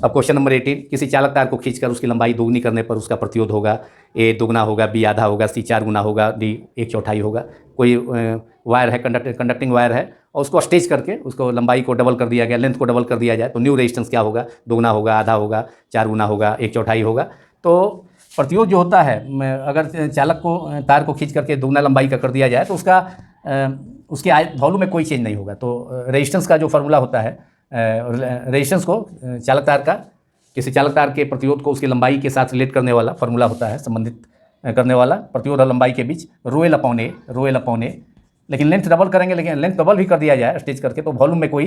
Speaker 1: अब क्वेश्चन नंबर 18। किसी चालक तार को खींचकर उसकी लंबाई दोगुनी करने पर उसका प्रतिरोध होगा, A दोगुना होगा, B आधा होगा, C 4 गुना होगा, D 1/4 होगा। कोई वायर है, कंडक्टिंग वायर है, और उसको स्टेज करके उसको लंबाई को डबल कर दिया गया, लेंथ को डबल कर दिया जाए, तो न्यू रेजिस्टेंस क्या होगा? दोगुना होगा, आधा होगा, 4 गुना होगा, 1/4 होगा। तो प्रतिरोध जो होता है, अगर चालक को तार को खींच करके दोगुना लंबाई का कर दिया जाए तो उसका उसके वॉल्यूम में कोई चेंज नहीं होगा। तो रेजिस्टेंस का जो फार्मूला होता है, रेजिस्टेंस को चालक तार का, किसी चालक तार के प्रतिरोध को उसकी लंबाई के साथ रिलेट करने वाला फार्मूला होता है, संबंधित करने वाला प्रतिरोध और लंबाई के बीच ρl अपॉन ए। लेकिन लेंथ डबल करेंगे, लेकिन लेंथ डबल भी कर दिया जाए स्टेज करके, तो वॉल्यूम में कोई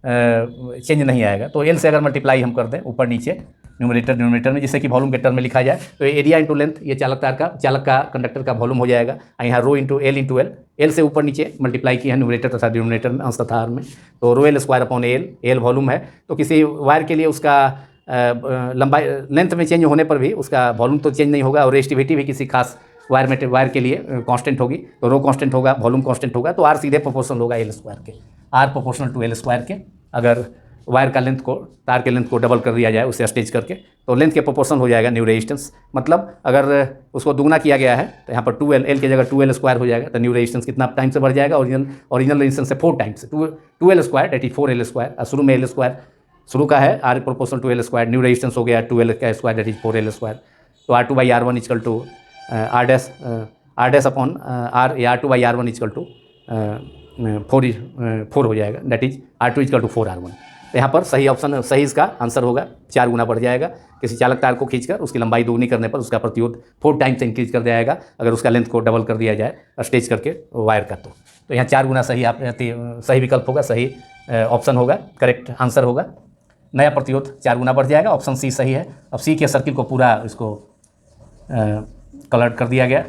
Speaker 1: चेंज नहीं आएगा। तो एल से अगर मल्टीप्लाई हम कर दें ऊपर नीचे न्यूमरेटर में, जिससे कि वॉल्यूम के टर्म में लिखा जाए, तो एरिया इंटू लेंथ, ये चालक का कंडक्टर का वॉल्यूम हो जाएगा। यहाँ रो इंटू एल से ऊपर नीचे मल्टीप्लाई किया है न्यूमरेटर तथा डिनोमिनेटर में, अंश तथा हर में, तो ρl² अपॉन एल वॉल्यूम है। तो किसी वायर के लिए उसका लंबाई लेंथ में चेंज होने पर भी उसका वॉल्यूम तो चेंज नहीं होगा, और रेजिस्टिविटी भी किसी खास वायर के लिए कांस्टेंट होगी, तो रो कांस्टेंट होगा, वॉल्यूम कांस्टेंट होगा, तो आर सीधे प्रोपोर्शनल होगा L² के, आर प्रोपोर्शनल टू L² के। अगर वायर का लेंथ को, तार के लेंथ को डबल कर दिया जाए उसे स्टेज करके, तो लेंथ के प्रोपोर्शनल हो जाएगा न्यू रेजिस्टेंस। मतलब अगर उसको दुगना किया गया है तो यहाँ पर 2L, एल की जगह 2L² हो जाएगा, तो न्यू रेजिस्टेंस कितना टाइम से बढ़ जाएगा? ओरिजिनल रेजिस्टेंस से 4 times, 2L² that is 4L²। शुरू में L² शुरू का है, R proportional to L², new resistance हो गया 2L² दैट इज 4L²। तो R2/R1 equal to R dash upon R, या R2/R1 इक्वल टू 4 हो जाएगा, that is R2 equal to 4R1। तो यहाँ पर सही ऑप्शन, सही इसका आंसर होगा, 4 गुना बढ़ जाएगा। किसी चालक तार को खींचकर उसकी लंबाई दोगुनी करने पर उसका प्रतिरोध 4 टाइम्स इंक्रीज कर जाएगा, अगर उसका लेंथ को डबल कर दिया जाए स्टेज करके वायर का। तो यहाँ 4 गुना सही विकल्प होगा, सही ऑप्शन होगा, करेक्ट आंसर होगा। नया प्रतिरोध 4 गुना बढ़ जाएगा, ऑप्शन सी सही है। अब सी के सर्किल को पूरा इसको कलर कर दिया गया,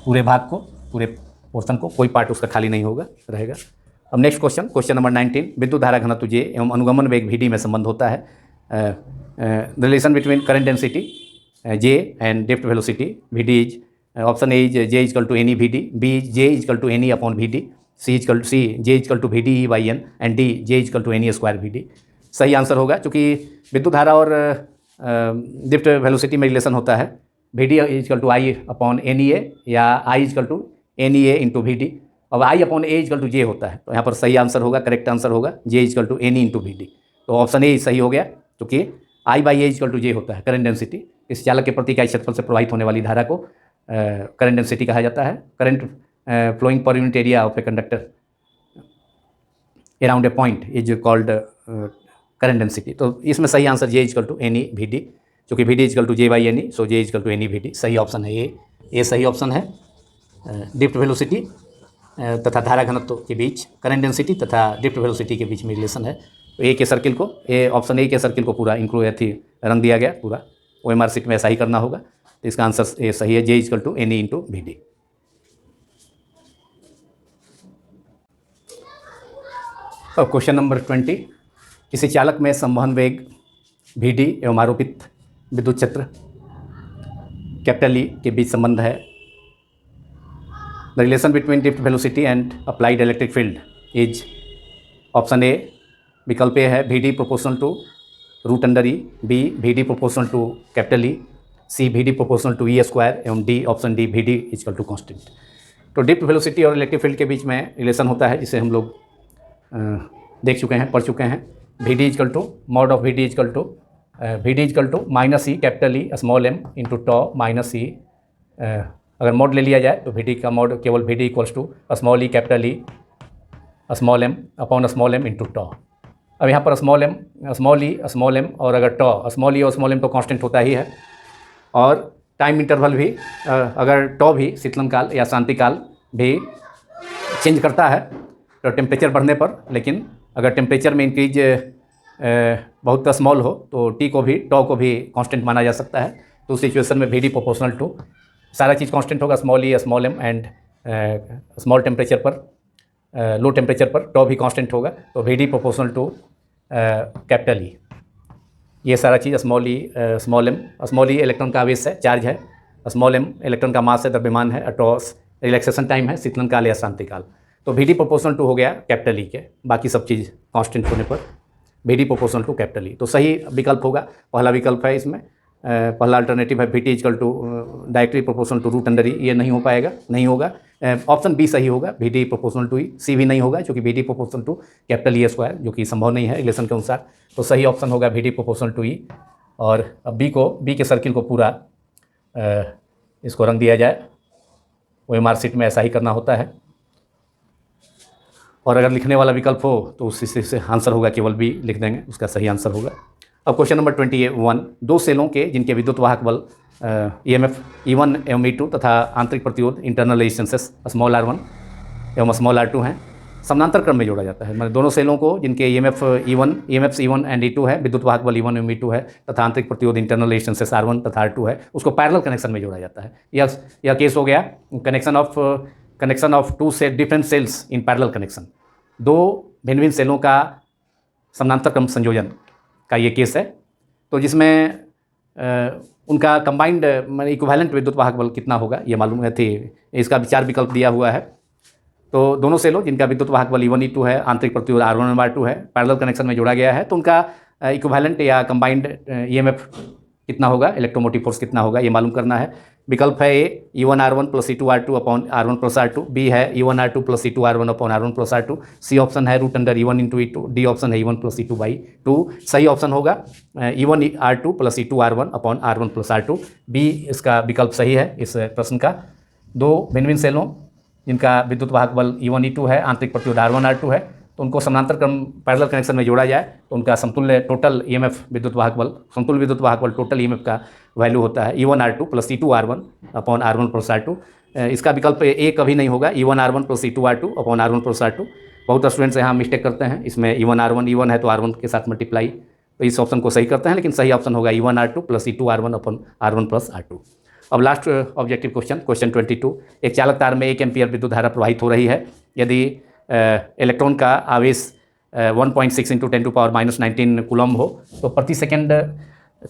Speaker 1: पूरे भाग को, पूरे पोर्शन को, कोई पार्ट उसका खाली नहीं होगा, रहेगा। अब नेक्स्ट क्वेश्चन नंबर 19। विद्युत धारा घनत्व J एवं अनुगमन वेग Vd में संबंध होता है। The relation between current density J and drift velocity Vd is, option A is J equal to n e Vd, B J equal to n e upon Vd, C J equal to Vd/n and D J equal to n e square Vd। सही आंसर होगा, क्योंकि विद्युत धारा और ड्रिफ्ट वेलोसिटी में रिलेशन होता है Vd equal to I upon NEA, या I equal to NEA into Vd। अब I upon A is equal to J होता है, तो यहाँ पर सही आंसर होगा, करेक्ट आंसर होगा J is equal to n e into V D. तो ऑप्शन ए सही हो गया, क्योंकि I by A is equal to J होता है करंट डेंसिटी। इस चालक के प्रति इकाई क्षेत्रफल से प्रवाहित होने वाली धारा को करंट डेंसिटी कहा जाता है। Current flowing per unit area of a conductor around a point is called current density. तो इसमें सही answer J is equal to n e V D, क्योंकि V D is equal to J by n e, so J is equal to n e V D. सही ऑप्शन है ये सही ऑप्शन है। ड्रिफ्ट वेलोसिटी तथा धारा घनत्व के बीच करंट डेंसिटी तथा ड्रिफ्ट वेलोसिटी के बीच में रिलेशन है। तो ए के सर्किल को, ऑप्शन ए के सर्किल को पूरा इंक्लूड रंग दिया गया पूरा। OMR शीट में ऐसा ही करना होगा। तो इसका आंसर ए सही है, J is equal to n e into V D. अब क्वेश्चन नंबर 20, किसी चालक में संवहन वेग Vd एवं आरोपित विद्युत क्षेत्र कैपिटल E के बीच संबंध है। The relation between drift velocity and applied electric field is, option A विकल्प ए है Vd proportional to root under E, B Vd proportional to capital E, C Vd proportional to E square, एवं D option D Vd is equal to constant. तो ड्रिफ्ट वेलोसिटी और इलेक्ट्रिक फील्ड के बीच में रिलेशन होता है, जिसे हम लोग देख चुके हैं, पढ़ चुके हैं। Vd is equal to mod of Vd is equal to Vd is equal to minus E capital E small m into tau minus E. अगर मॉड ले लिया जाए तो Vd का मॉड केवल Vd equals to small E capital E small m upon small m into tau. अब यहाँ पर स्मॉल ई स्मॉल m और अगर टॉ, स्मॉल ई और स्मॉल m तो कांस्टेंट होता ही है, और टाइम इंटरवल भी अगर टॉ भी शीतलन काल या शांति काल भी चेंज करता है तो टेम्परेचर बढ़ने पर, लेकिन अगर टेम्परेचर में इंक्रीज बहुत स्मॉल हो तो टी को भी टॉ को भी कांस्टेंट माना जा सकता है। तो उस सिचुएशन में Vd प्रोपोर्शनल टू सारा चीज़ कांस्टेंट होगा, small e small m and small temperature पर लो टेम्परेचर पर टॉ भी कांस्टेंट होगा, तो Vd proportional to capital E। ये सारा चीज़ small e small m, small e electron का आवेश है, चार्ज है, स्मॉल m इलेक्ट्रॉन का मास है, द्रव्यमान है, टॉ रिलैक्सेशन टाइम है, शीतलन काल या शांति काल। तो Vd प्रोपोर्शनल टू हो गया कैपिटल E के, बाकी सब चीज़ कांस्टेंट होने पर Vd proportional to capital E। तो सही विकल्प होगा पहला विकल्प है इसमें, पहला अल्टरनेटिव है Vt equal to directly proportional to root under E। ये नहीं हो पाएगा, नहीं होगा। ऑप्शन बी सही होगा, Vd proportional to E। C भी नहीं होगा, क्योंकि Vd proportional to capital E square, जो कि संभव नहीं है रिलेशन के अनुसार। तो सही ऑप्शन होगा Vd प्रोपोर्शनल टू E। और अब बी के सर्किल को पूरा इसको रंग दिया जाए। OMR शीट में ऐसा ही करना होता है, और अगर लिखने वाला विकल्प हो तो उसी से आंसर होगा, केवल बी लिख देंगे, उसका सही आंसर होगा। अब क्वेश्चन नंबर 21, दो सेलों के जिनके विद्युत वाहक बल EMF E1 एवं E2 तथा आंतरिक प्रतिरोध इंटरनल रेजिस्टेंसेस स्मॉल r1 एवं स्मॉल r2 हैं, समानांतर क्रम में जोड़ा जाता है। मतलब दोनों सेलों को जिनके EMF E1 एंड E2 है, विद्युत वाहक बल E1 एवं E2 है तथा आंतरिक प्रतिरोध इंटरनल रेजिस्टेंसेस R1 तथा R2 है, उसको पैरेलल कनेक्शन में जोड़ा जाता है। यह केस हो गया कनेक्शन ऑफ टू से डिफरेंट सेल्स इन पैरेलल कनेक्शन। दो भिन्न भिन्न सेलों का समानांतर क्रम संयोजन का ये केस है, तो जिसमें उनका कंबाइंड इक्विवेलेंट विद्युत वाहक बल कितना होगा ये मालूम है थी। इसका विचार विकल्प दिया हुआ है। तो दोनों सेलों जिनका विद्युत वाहक बल E1 E2 है, आंतरिक प्रतिरोध R1 R2 है, पैरेलल कनेक्शन में जोड़ा गया है, तो उनका इक्विवेलेंट या कंबाइंड EMF कितना होगा, इलेक्ट्रोमोटिव फोर्स कितना होगा, ये मालूम करना है। विकल्प है A E1 R1 plus E2 R2 upon R1 plus R2, B है E1 R2 plus E2 R1 upon R1 plus R2, C option है root under E1 into E2, D option है E1 प्लस E2 बाई 2। सही ऑप्शन होगा E1 R2 plus E2 R1 upon R1 plus R2, B इसका विकल्प सही है इस प्रश्न का। दो भिन्न भिन्न सेलों जिनका विद्युत वाहक बल E1 E2 है, आंतरिक प्रतिरोध R1 R2 है, तो उनको समानांतर क्रम पैरेलल कनेक्शन में जोड़ा जाए तो उनका समतुल्य टोटल EMF विद्युत वाहक बल, समतुल्य विद्युत वाहक बल टोटल EMF का वैल्यू होता है E1 R2 plus E2 R1 upon R1 plus R2। इसका विकल्प ए कभी नहीं होगा, E1 R1 plus E2 R2 upon R1 plus R2। बहुत स्टूडेंट्स यहाँ मिस्टेक करते हैं, इसमें E1 R1 E1 है तो R1 के साथ मल्टीप्लाई, तो इस ऑप्शन को सही करते हैं, लेकिन सही ऑप्शन होगा E1 R2 plus E2 R1 upon R1 plus R2। अब लास्ट ऑब्जेक्टिव क्वेश्चन 22, एक चालक तार में 1 एम्पीयर विद्युत धारा प्रवाहित हो रही है। यदि इलेक्ट्रॉन का आवेश 1.6 इंटू 10⁻⁻19 कूलम्ब हो तो प्रति सेकंड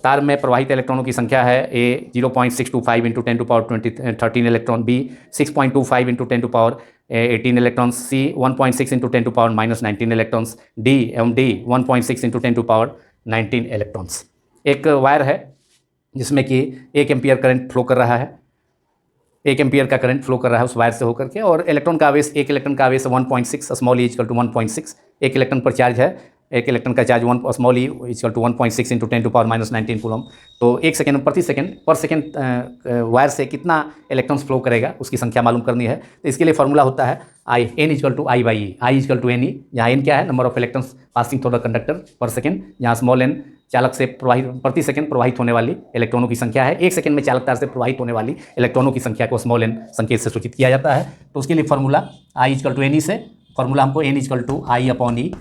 Speaker 1: तार में प्रवाहित इलेक्ट्रॉनों की संख्या है A 0.625 into 10⁻13 electron, B 6.25 into 10⁻18 electron, C 1.6 into 10⁻19 electrons, D 1.6 into 10⁻19 electrons. एक वायर है जिसमें कि 1 एम्पीयर करंट फ्लो कर रहा है 1 एम्पियर का करंट फ्लो कर रहा है उस वायर से होकर के, और इलेक्ट्रॉन का आवेश, एक इलेक्ट्रॉन का आवेश 1.6 स्मॉल ई इक्वल टू 1.6, एक इलेक्ट्रॉन पर चार्ज है, एक इलेक्ट्रॉन का charge 1 small e equal to 1.6 into 10⁻⁻19 coulomb. तो एक सेकेंड प्रति सेकेंड पर सेकेंड वायर से कितना इलेक्ट्रॉन्स फ्लो करेगा उसकी संख्या मालूम करनी है। तो इसके लिए फार्मूला होता है I n equal to I by e, I equal to N e, जहाँ एन क्या है, number of electrons passing through the conductor पर सेकेंड, जहाँ स्मॉल एन चालक से प्रवाहित प्रति सेकंड प्रवाहित होने वाली इलेक्ट्रॉनों की संख्या है। एक सेकंड में चालक तार से प्रवाहित होने वाली इलेक्ट्रॉनों की संख्या को स्मॉल एन संकेत से सूचित किया जाता है। तो उसके लिए formula I equal to N E से, फार्मूला हमको N equal to I upon E,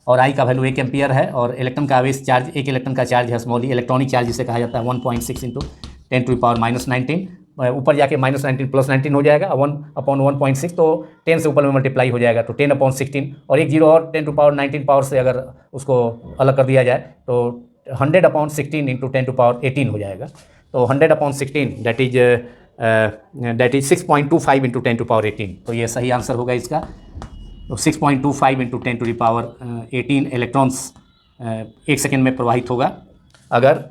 Speaker 1: और आई का वैल्यू 1 एम्पियर है, और इलेक्ट्रॉन का आवेश चार्ज, एक इलेक्ट्रॉन का चार्ज है स्मॉल ई, इलेक्ट्रॉनिक चार्ज जिसे कहा जाता है 1.6 इंटू 10⁻⁻19, ऊपर जाके -19 प्लस 19 हो जाएगा, 1/1.6 तो 10 से ऊपर में मल्टीप्लाई हो जाएगा, तो 10/16, और एक जीरो और 10⁻19 पावर से अगर उसको अलग कर दिया जाए तो 100/16 इंटू 10⁻18 हो जाएगा। तो 100/16 दैट इज 6.25 इंटू 10⁻18, तो ये सही आंसर होगा इसका। तो 6.25 इंटू 10⁻18 इलेक्ट्रॉन्स एक सेकेंड में प्रवाहित होगा अगर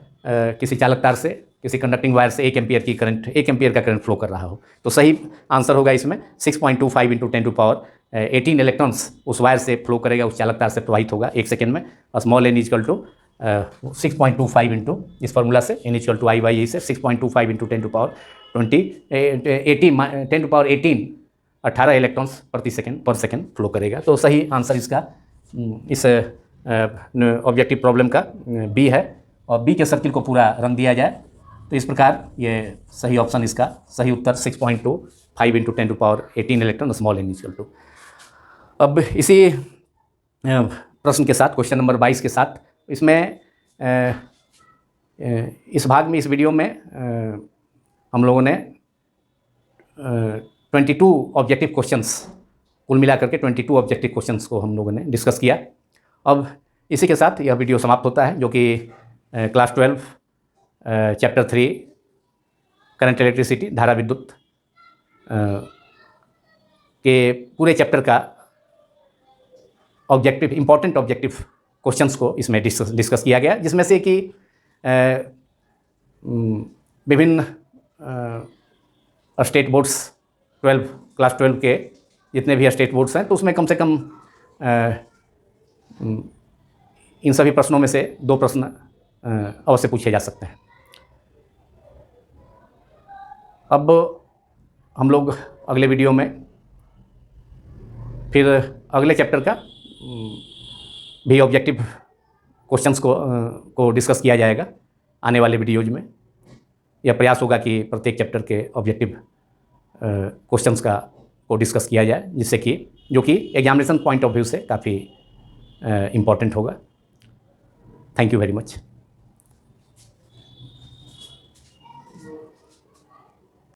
Speaker 1: किसी चालक तार से, किसी कंडक्टिंग वायर से 1 एम्पियर का करंट फ्लो कर रहा हो। तो सही आंसर होगा इसमें 6.25 इंटू 10⁻18 इलेक्ट्रॉन्स उस वायर से फ्लो करेगा, उस चालक तार से प्रवाहित होगा एक सेकेंड में, और small N equal to 6.25 into इस फार्मूला से N equal to I by E से 6.25 इंटू 10⁻18 18 इलेक्ट्रॉन्स प्रति सेकेंड पर सेकेंड फ्लो करेगा। तो सही आंसर इसका इस ऑब्जेक्टिव प्रॉब्लम का बी है, और बी के सर्किल को पूरा रंग दिया जाए तो इस प्रकार ये सही ऑप्शन, इसका सही उत्तर 6.25 into 10⁻18 electron small N equal to. अब इसी प्रश्न के साथ, क्वेश्चन नंबर 22 के साथ, इसमें इस भाग में, इस वीडियो में हम लोगों ने 22 ऑब्जेक्टिव क्वेश्चंस, कुल मिलाकर के 22 ऑब्जेक्टिव क्वेश्चंस को हम लोगों ने डिस्कस किया। अब इसी के साथ यह वीडियो समाप्त होता है, जो कि क्लास 12 चैप्टर 3 करंट इलेक्ट्रिसिटी, धारा विद्युत के पूरे चैप्टर का ऑब्जेक्टिव, इंपॉर्टेंट ऑब्जेक्टिव क्वेश्चंस को इसमें डिस्कस किया गया, जिसमें से कि विभिन्न स्टेट बोर्ड्स, क्लास 12 के जितने भी स्टेट बोर्ड्स हैं, तो उसमें कम से कम इन सभी प्रश्नों में से 2 प्रश्न अवश्य पूछे जा सकते हैं। अब हम लोग अगले वीडियो में फिर अगले चैप्टर का भी ऑब्जेक्टिव क्वेश्चंस को डिस्कस किया जाएगा आने वाले वीडियोज में। यह प्रयास होगा कि प्रत्येक चैप्टर के ऑब्जेक्टिव क्वेश्चंस को डिस्कस किया जाए, जिससे कि जो कि एग्जामिनेशन पॉइंट ऑफ व्यू से काफ़ी इम्पॉर्टेंट होगा। Thank you very much.